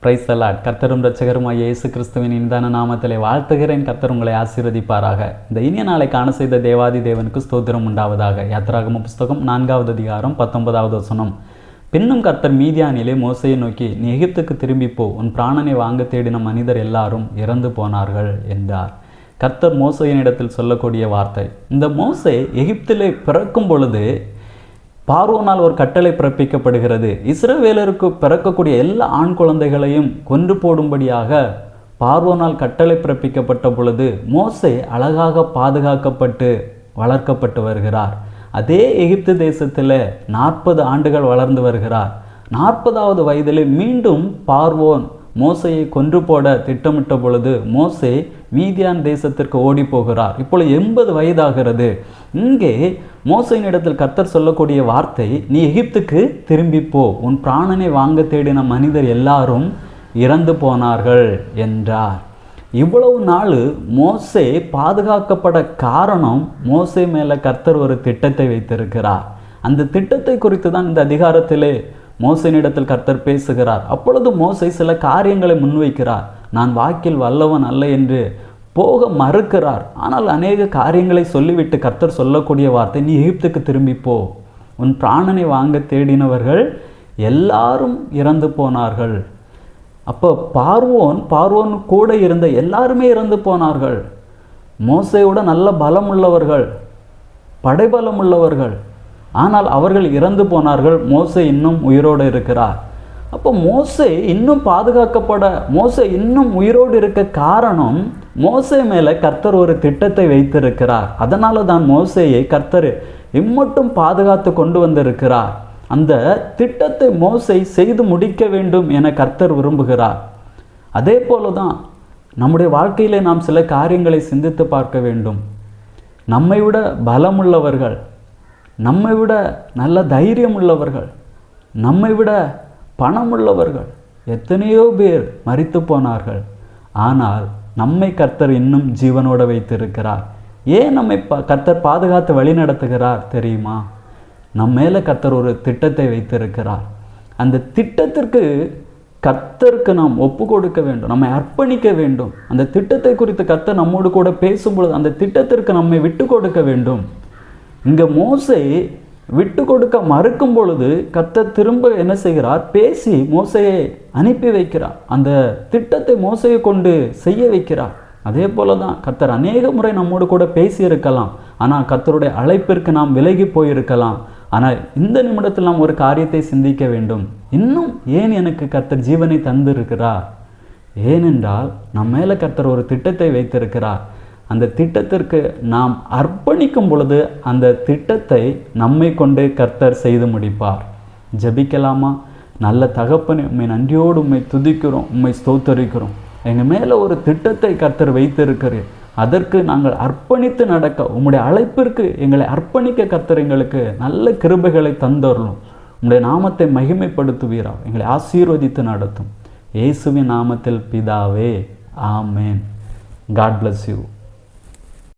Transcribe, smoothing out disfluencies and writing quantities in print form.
Praise the Lord. கர்த்தரும் இரட்சகருமாகிய இயேசு கிறிஸ்துவின் இனிதான நாமத்திலே வாழ்த்துகிறேன். கர்த்தர் உங்களை ஆசீர்வதிப்பாராக. இந்த இனிய நாளை காண செய்த தேவாதி தேவனுக்கு ஸ்தோத்திரம் உண்டாவதாக. யாத்திராகம புஸ்தகம் 4வது அதிகாரம் 19வது வசனம். பின்னும் கர்த்தர் மீதியானிலே மோசையை நோக்கி, நீ எகிப்துக்கு திரும்பிப்போ, உன் பிராணனை வாங்க தேடின மனிதர் எல்லாரும் இறந்து போனார்கள் என்றார். கர்த்தர் மோசையின் இடத்தில் சொல்லக்கூடிய வார்த்தை. இந்த மோசே எகிப்திலே பிறக்கும் பொழுது பார்வோனால் ஒரு கட்டளை பிறப்பிக்கப்படுகிறது. இஸ்ரவேலருக்கு பிறக்கக்கூடிய எல்லா ஆண் குழந்தைகளையும் கொன்று போடும்படியாக பார்வோனால் கட்டளை பிறப்பிக்கப்பட்ட பொழுது மோசே அழகாக பாதுகாக்கப்பட்டு வளர்க்கப்பட்டு வருகிறார். அதே எகிப்து தேசத்தில் 40 ஆண்டுகள் வளர்ந்து வருகிறார். 40வது வயதில் மீண்டும் பார்வோன் மோசையை கொன்று போட திட்டமிட்ட பொழுது மோசே மீதியான் தேசத்திற்கு ஓடி போகிறார். இப்பொழுது 80 வயதாகிறது. இங்கே மோசையின் இடத்தில் கர்த்தர் சொல்லக்கூடிய வார்த்தை, நீ எகிப்துக்கு திரும்பிப்போ, உன் பிராணனை வாங்க தேடின மனிதர் எல்லாரும் இறந்து போனார்கள் என்றார். இவ்வளவு நாள் மோசே பாதுகாக்கப்பட காரணம், மோசே மேலே கர்த்தர் ஒரு திட்டத்தை வைத்திருக்கிறார். அந்த திட்டத்தை குறித்து தான் இந்த அதிகாரத்திலே மோசையினிடத்தில் கர்த்தர் பேசுகிறார். அப்பொழுது மோசே சில காரியங்களை முன்வைக்கிறார். நான் வாக்கில் வல்லவன் அல்ல என்று போக மறுக்கிறார். ஆனால் அநேக காரியங்களை சொல்லிவிட்டு கர்த்தர் சொல்லக்கூடிய வார்த்தை, நீ எகிப்துக்கு திரும்பிப்போ, உன் பிராணனை வாங்க தேடினவர்கள் எல்லாரும் இறந்து போனார்கள். அப்போ பார்வோன் கூட இருந்த எல்லாருமே இறந்து போனார்கள். மோசையோட நல்ல பலம் உள்ளவர்கள், படைபலம் உள்ளவர்கள், ஆனால் அவர்கள் இறந்து போனார்கள். மோசே இன்னும் உயிரோடு இருக்கிறார். அப்போ மோசே இன்னும் பாதுகாக்கப்பட, மோசே இன்னும் உயிரோடு இருக்க காரணம், மோசே மேலே கர்த்தர் ஒரு திட்டத்தை வைத்திருக்கிறார். அதனால தான் மோசேயை கர்த்தர் இம்மட்டும் பாதுகாத்து கொண்டு வந்திருக்கிறார். அந்த திட்டத்தை மோசே செய்து முடிக்க வேண்டும் என கர்த்தர் விரும்புகிறார். அதே போல தான் நம்முடைய வாழ்க்கையிலே நாம் சில காரியங்களை சிந்தித்து பார்க்க வேண்டும். நம்மை விட பலமுள்ளவர்கள், நம்மை விட நல்ல தைரியம் உள்ளவர்கள், நம்மை விட பணம் உள்ளவர்கள் எத்தனையோ பேர் மரித்து போனார்கள். ஆனால் நம்மை கர்த்தர் இன்னும் ஜீவனோடு வைத்திருக்கிறார். ஏன் நம்மை கர்த்தர் பாதுகாத்து வழி நடத்துகிறார் தெரியுமா? நம்ம மேலே கர்த்தர் ஒரு திட்டத்தை வைத்திருக்கிறார். அந்த திட்டத்திற்கு கர்த்தருக்கு நாம் ஒப்பு கொடுக்க வேண்டும், நம்மை அர்ப்பணிக்க வேண்டும். அந்த திட்டத்தை குறித்து கர்த்தர் நம்மோடு கூட பேசும்பொழுது அந்த திட்டத்திற்கு நம்மை விட்டு கொடுக்க வேண்டும். இங்கே மோசே விட்டு கொடுக்க மறுக்கும் பொழுது கர்த்தர் திரும்ப என்ன செய்கிறார்? பேசி மோசையை அனுப்பி வைக்கிறார். அந்த திட்டத்தை மோசையை கொண்டு செய்ய வைக்கிறார். அதே போல தான் கர்த்தர் அநேக முறை நம்மோடு கூட பேசி இருக்கலாம். ஆனால் கர்த்தருடைய அழைப்பிற்கு நாம் விலகி போயிருக்கலாம். ஆனால் இந்த நிமிடத்தில் நாம் ஒரு காரியத்தை சிந்திக்க வேண்டும். இன்னும் ஏன் எனக்கு கர்த்தர் ஜீவனை தந்திருக்கிறார்? ஏனென்றால் நம்ம மேலே கர்த்தர் ஒரு திட்டத்தை வைத்திருக்கிறார். அந்த திட்டத்திற்கு நாம் அர்ப்பணிக்கும் பொழுது அந்த திட்டத்தை நம்மை கொண்டே கர்த்தர் செய்து முடிப்பார். ஜெபிக்கலாமா? நல்ல தகப்பனே, உம்மை நன்றியோடு உம்மை துதிக்கிறோம், உம்மை ஸ்தோத்தரிக்கிறோம். எங்கள் மேலே ஒரு திட்டத்தை கர்த்தர் வைத்திருக்கிறேன். அதற்கு நாங்கள் அர்ப்பணித்து நடக்க, உம்முடைய அழைப்பிற்கு எங்களை அர்ப்பணிக்க கர்த்தர் எங்களுக்கு நல்ல கிருபைகளை தந்தரலும். உம்முடைய நாமத்தை மகிமைப்படுத்துவீரா, எங்களை ஆசீர்வதித்து நடத்தும். இயேசுவின் நாமத்தில் பிதாவே, ஆமேன். God bless you.